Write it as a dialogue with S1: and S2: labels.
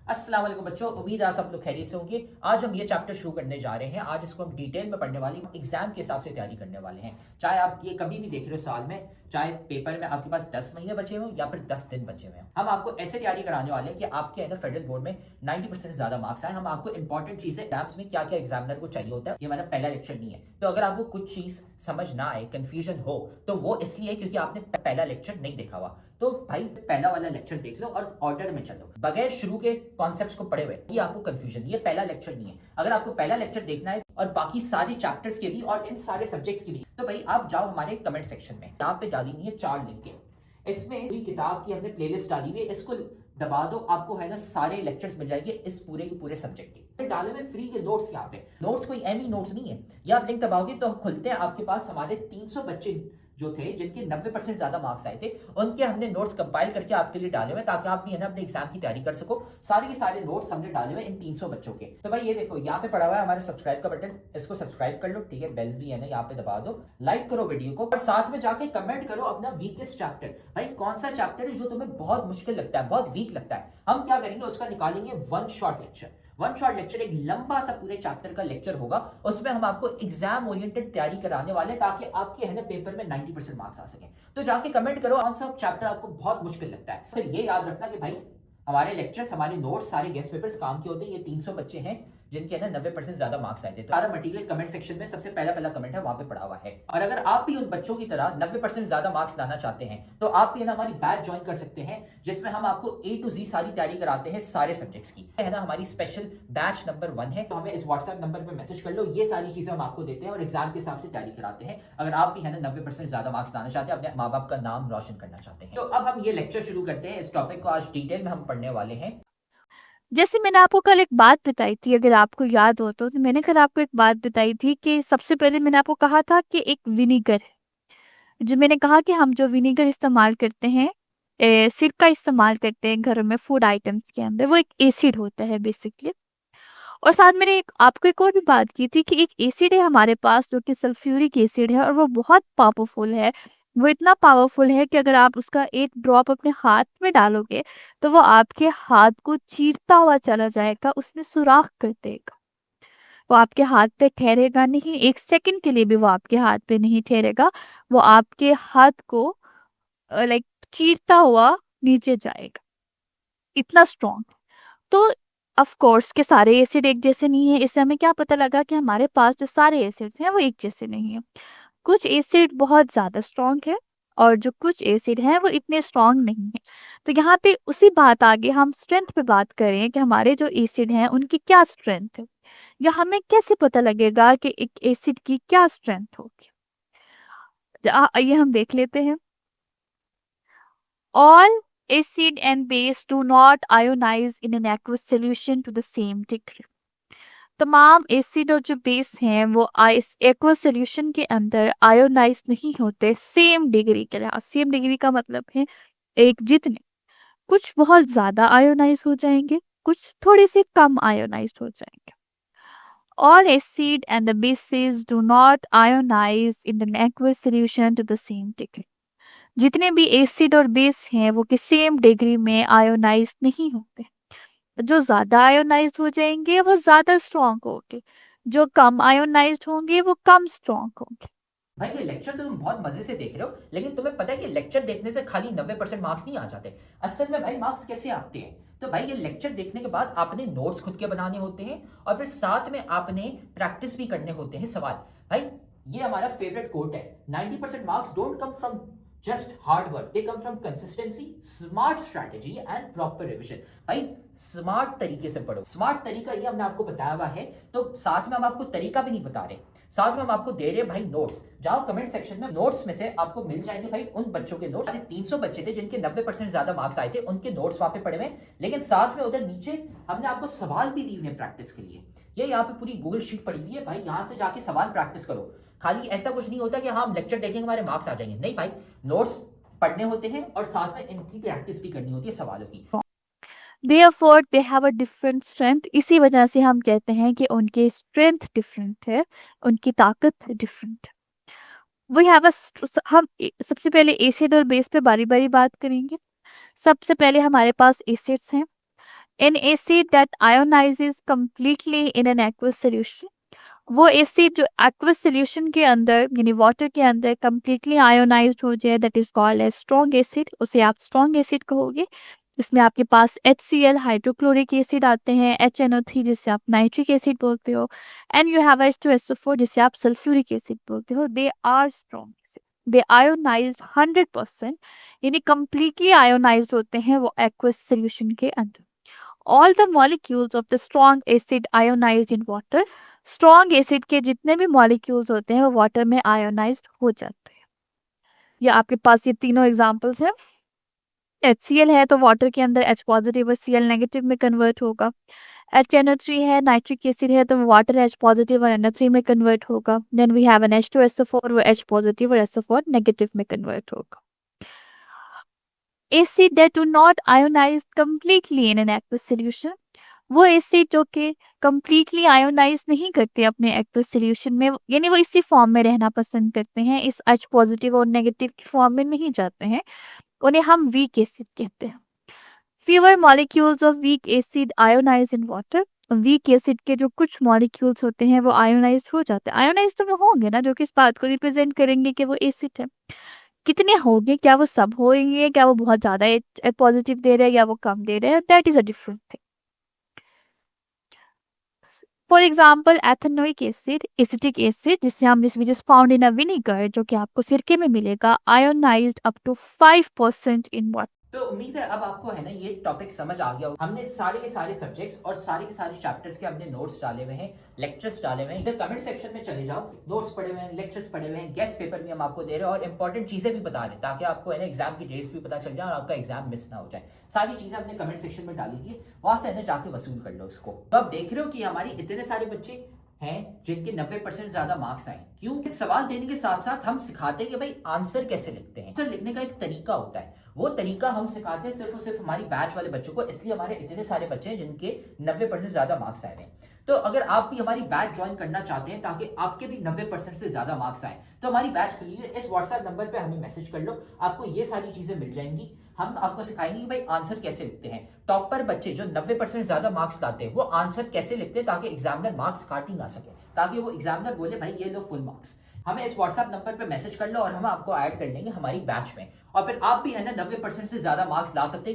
S1: अस्सलाम वालेकुम बच्चों, उम्मीद है आप सब लोग खैरियत से होंगे। आज हम ये चैप्टर शुरू करने जा रहे हैं। आज इसको हम डिटेल में पढ़ने वाले हैं, एग्जाम के हिसाब से तैयारी करने वाले हैं। चाहे आप ये कभी भी देख रहे हो साल में, चाहे पेपर में आपके पास 10 महीने बचे हों या फिर 10 दिन बचे हुए हैं, हम आपको ऐसे तैयारी कराने वाले हैं कि आपके है ना फेडरल बोर्ड में 90% से ज्यादा मार्क्स आए। हम आपको इंपॉर्टेंट चीजें एग्जाम्स में क्या क्या एग्जामिनर को चाहिए होता है, ये हमारा पहला लेक्चर नहीं है। तो अगर आपको कुछ चीज समझ ना आए, कंफ्यूजन हो, तो वो इसलिए क्योंकि आपने पहला लेक्चर नहीं देखा हुआ। तो भाई पहला वाला लेक्चर देख लो और ऑर्डर में चलो, बगैर शुरू के कॉन्सेप्ट्स को पढ़े हुए ये आपको कंफ्यूजन, ये पहला लेक्चर नहीं है। अगर आपको पहला लेक्चर देखना है और बाकी सारे चैप्टर्स के भी और इन सारे सब्जेक्ट्स के भी, तो भाई आप जाओ हमारे कमेंट सेक्शन में, यहाँ पे डाली हुई है 4 लिंक। इसमें पूरी किताब की हमने प्लेलिस्ट डाली हुई है, इसको दबा दो, आपको है ना सारे लेक्चर्स मिल जाएंगे इस पूरे के पूरे सब्जेक्ट के। डाले में फ्री के नोट्स, यहाँ पे नोट्स कोई एमी नोट्स नहीं है। ये आप लिंक दबाओगे तो खुलते हैं, आपके पास हमारे 300 बच्चे जो थे जिनके 90% ज्यादा मार्क्स आए थे, उनके हमने नोट्स कंपाइल करके आपके लिए डाले हुए ताकि आप भी है ना अपने एग्जाम की तैयारी कर सको। सारे के सारे नोट्स हमने डाले हुए इन 300 बच्चों के। तो भाई ये देखो यहाँ पे पड़ा हुआ है हमारे सब्सक्राइब का बटन, इसको सब्सक्राइब कर लो, ठीक है। बेल्स भी है ना यहाँ पे दबा दो, लाइक करो वीडियो को और साथ में जाके कमेंट करो अपना वीकेस्ट चैप्टर। भाई कौन सा चैप्टर है जो तुम्हें बहुत मुश्किल लगता है, बहुत वीक लगता है, हम क्या करेंगे उसका निकालेंगे one shot lecture. One shot lecture एक लंबा सा पूरे चैप्टर का लेक्चर होगा, उसमें हम आपको एग्जाम ओरिएंटेड तैयारी कराने वाले हैं ताकि आपके है ना पेपर में 90% मार्क्स आ सके। तो जाके कमेंट करो कौन सा चैप्टर आपको बहुत मुश्किल लगता है। फिर ये याद रखना कि भाई हमारे लेक्चर्स, हमारे नोट्स, सारे गेस्ट पेपर्स काम के होते हैं। ये 300 बच्चे हैं जिनके ना 90% ज्यादा मार्क्स आए थे। तो सारा मटेरियल कमेंट सेक्शन में सबसे पहला कमेंट है, वहां पे पड़ा हुआ है। और अगर आप भी उन बच्चों की तरह 90% ज्यादा मार्क्स लाना चाहते हैं तो आप भी ना हमारी बैच ज्वाइन कर सकते हैं, जिसमें हम आपको A to Z सारी तैयारी कराते हैं सारे सब्जेक्ट्स की, है ना। हमारी स्पेशल बैच नंबर 1 है, तो हमें इस व्हाट्सएप नंबर पर मैसेज कर लो। ये सारी चीजें हम आपको देते हैं और एग्जाम के हिसाब से तैयारी कराते हैं। अगर आप भी है ना 90% ज्यादा मार्क्स लाना चाहते हैं, अपने माँ बाप का नाम रोशन करना चाहते हैं। तो अब हम ये लेक्चर शुरू करते हैं। इस टॉपिक को आज डिटेल में हम पढ़ने वाले हैं।
S2: जैसे मैंने आपको कल एक बात बताई थी, अगर आपको याद हो तो मैंने कल आपको एक बात बताई थी कि सबसे पहले मैंने आपको कहा था कि एक विनीगर है। जो मैंने कहा कि हम जो विनीगर इस्तेमाल करते हैं, सिरका इस्तेमाल करते हैं घरों में फूड आइटम्स के अंदर, वो एक एसिड होता है बेसिकली। और साथ मैंने आपको एक और भी बात की थी कि एक एसिड है हमारे पास जो कि सल्फ्यूरिक एसिड है, और वो बहुत पावरफुल है। वो इतना पावरफुल है कि अगर आप उसका एक ड्रॉप अपने हाथ में डालोगे तो वो आपके हाथ को चीरता हुआ चला जाएगा, उसमें सुराख कर देगा। वो आपके हाथ पे ठहरेगा नहीं, एक सेकंड के लिए भी वो आपके हाथ पे नहीं ठहरेगा। वो आपके हाथ को लाइक चीरता हुआ नीचे जाएगा, इतना स्ट्रॉन्ग। तो ऑफ कोर्स के सारे एसिड एक जैसे नहीं है। इससे हमें क्या पता लगा कि हमारे पास जो सारे एसिड्स हैं वो एक जैसे नहीं है। कुछ एसिड बहुत ज्यादा स्ट्रॉन्ग है और जो कुछ एसिड हैं वो इतने स्ट्रॉन्ग नहीं है। तो यहाँ पे उसी बात आगे हम स्ट्रेंथ पे बात करें कि हमारे जो एसिड हैं उनकी क्या स्ट्रेंथ है, या हमें कैसे पता लगेगा कि एक एसिड की क्या स्ट्रेंथ होगी। आइए हम देख लेते हैं। All acid and base do not ionize in an aqueous solution to the same degree। तमाम एसिड और जो बेस हैं वो एक्वस सोल्यूशन के अंदर आयोनाइज नहीं होते सेम डिग्री के लिए। सेम डिग्री का मतलब है एक जितने, कुछ बहुत ज्यादा आयोनाइज हो जाएंगे, कुछ थोड़े से कम आयोनाइज हो जाएंगे। All acid and the bases do not ionize in an aqueous solution to the same degree। जितने भी एसिड और बेस हैं वो कि सेम डिग्री में आयोनाइज नहीं होते। जो ज्यादा आयोनाइज हो जाएंगे वो ज्यादा स्ट्रॉन्ग होंगे, जो कम आयोनाइज होंगे वो कम स्ट्रॉन्ग होंगे।
S1: भाई ये लेक्चर तो तुम बहुत मजे से देख रहे हो, लेकिन तुम्हें पता है कि लेक्चर देखने से खाली 90% मार्क्स नहीं आ जाते। असल में भाई मार्क्स कैसे आते हैं, तो भाई ये लेक्चर देखने के बाद आपने नोट्स खुद के बनाने होते हैं और फिर साथ में आपने प्रैक्टिस भी करने होते हैं सवाल। भाई ये हमारा फेवरेट कोट है, 90% marks don't come from just hard work, they come from consistency, smart strategy and proper revision. भाई स्मार्ट तरीके से पढ़ो, स्मार्ट तरीका ये हमने आपको बताया हुआ है। तो साथ में हम आपको तरीका भी नहीं बता रहे, साथ में हम आपको दे रहे हैं भाई नोट्स। जाओ कमेंट सेक्शन में, नोट्स में से आपको मिल जाएंगे भाई उन बच्चों के नोट्स। 300 बच्चे थे जिनके 90% ज्यादा मार्क्स आए थे, उनके नोट्स वहां पे पड़े हुए। लेकिन साथ में उधर नीचे हमने आपको सवाल भी दिए हैं प्रैक्टिस के लिए। ये यहाँ पे पूरी गूगल शीट पड़ी हुई है भाई, यहाँ से जाके सवाल प्रैक्टिस करो। खाली ऐसा कुछ नहीं होता कि हाँ हम लेक्चर देखेंगे हमारे मार्क्स आ जाएंगे, नहीं भाई। नोट्स पढ़ने होते हैं और साथ में इनकी प्रैक्टिस भी करनी होती है सवालों की।
S2: Therefore they have a different strength। इसी वजह से हम कहते हैं कि उनकी स्ट्रेंथ डिफरेंट है, उनकी ताकत डिफरेंट। वी हैव अ हम सबसे पहले एसिड और बेस पे बारी बारी बात करेंगे। सबसे पहले हमारे पास एसिड्स हैं। an acid that ionizes completely in an aqueous solution, वो एसिड जो एक्वस सोल्यूशन के अंदर यानी वाटर के अंदर कंप्लीटली आयोनाइज्ड हो जाए, that is called as strong acid, उसे आप स्ट्रॉन्ग एसिड कहोगे। इसमें आपके पास HCl हाइड्रोक्लोरिक एसिड आते हैं, HNO3 जिसे आप नाइट्रिक एसिड बोलते हो, एंड यू हैव H2SO4 जिसे आप सल्फ्यूरिक एसिड बोलते हो। They are strong acid, they ionized 100%, यानी कंप्लीटली आयोनाइज्ड होते हैं वो एक्वस सोल्यूशन के अंदर। All the molecules of the strong acid ionised in water, strong acid के जितने भी मॉलिक्यूल्स होते हैं वो वाटर में आयोनाइज्ड हो जाते हैं। या आपके पास ये तीनों एग्जांपल्स हैं। HCl है तो वाटर के अंदर H पॉजिटिव और Cl नेगेटिव में कन्वर्ट होगा। HNO3 है, नाइट्रिक एसिड है तो वाटर H पॉजिटिव और NO3 में कन्वर्ट होगा। Then we have an H2SO4, वो H पॉजिटिव और SO4 नेगेटिव में कन्वर्ट होगा। Acid that do not ionize completely in an aqueous solution, वो एसिड जो कि कंप्लीटली आयोनाइज नहीं करते अपने एक्वस सॉल्यूशन में, यानी वो इसी फॉर्म में रहना पसंद करते हैं, इस H पॉजिटिव और नेगेटिव की फॉर्म में नहीं जाते हैं, उन्हें हम वीक एसिड कहते हैं। Fewer molecules of weak acid ionize in water, weak acid के जो कुछ मॉलिक्यूल्स होते हैं वो आयोनाइज हो जाते हैं। आयोनाइज तो वो होंगे ना जो कि इस बात को रिप्रेजेंट करेंगे कि वो एसिड है। कितने होंगे, क्या वो सब होंगे, क्या वो बहुत ज्यादा H पॉजिटिव दे रहे हैं या वो कम दे रहे हैं, that is a different thing. For example ethanoic acid, acetic acid जिसे हम which is found in a vinegar, जो कि आपको सिरके में मिलेगा, ionized up to 5% in water.
S1: तो उम्मीद है अब आपको है ना ये टॉपिक समझ आ गया। हमने सारे के सारे सब्जेक्ट्स और सारे के सारे चैप्टर्स के हमने नोट्स डाले हुए हैं, लेक्चर्स डाले हुए हैं। इधर कमेंट सेक्शन में चले जाओ, नोट्स पढ़े हुए हैं, लेक्चर्स पढ़े हुए हैं, गेस्ट पेपर भी हम आपको दे रहे हैं और इंपॉर्टेंट चीजें भी बता रहे हैं ताकि आपको है ना एग्जाम की डेट्स भी पता चल जाए और आपका एग्जाम मिस ना हो जाए। सारी चीजें हमने कमेंट सेक्शन में डाली थी, वहां से है ना जाके वसूल कर लो उसको। तो आप देख रहे हो कि हमारी इतने सारे बच्चे हैं जिनके 90% ज्यादा मार्क्स आए। क्यों? सवाल देने के साथ साथ हम सिखाते हैं कि भाई आंसर कैसे लिखते हैं। आंसर लिखने का एक तरीका होता है, वो तरीका हम सिखाते हैं सिर्फ और सिर्फ हमारी बैच वाले बच्चों को, इसलिए हमारे इतने सारे बच्चे हैं जिनके 90% ज्यादा मार्क्स आए हैं। तो अगर आप भी हमारी बैच ज्वाइन करना चाहते हैं ताकि आपके भी 90% से ज्यादा मार्क्स आए, तो हमारी बैच के लिए इस व्हाट्सएप नंबर पे हमें मैसेज कर लो, आपको ये सारी चीजें मिल जाएंगी। हम आपको सिखाएंगे कि भाई आंसर कैसे लिखते हैं। टॉपर बच्चे जो 90% ज्यादा मार्क्स लाते हैं वो आंसर कैसे लिखते हैं ताकि एग्जामिनर मार्क्स काट ही ना सके, ताकि वो एग्जामिनर बोले भाई ये लो फुल मार्क्स। हमें इस व्हाट्सएप नंबर पे मैसेज कर लो और हम आपको ऐड कर लेंगे हमारी बैच में, और फिर आप भी है ना 90% से ज्यादा मार्क्स ला सकते हैं।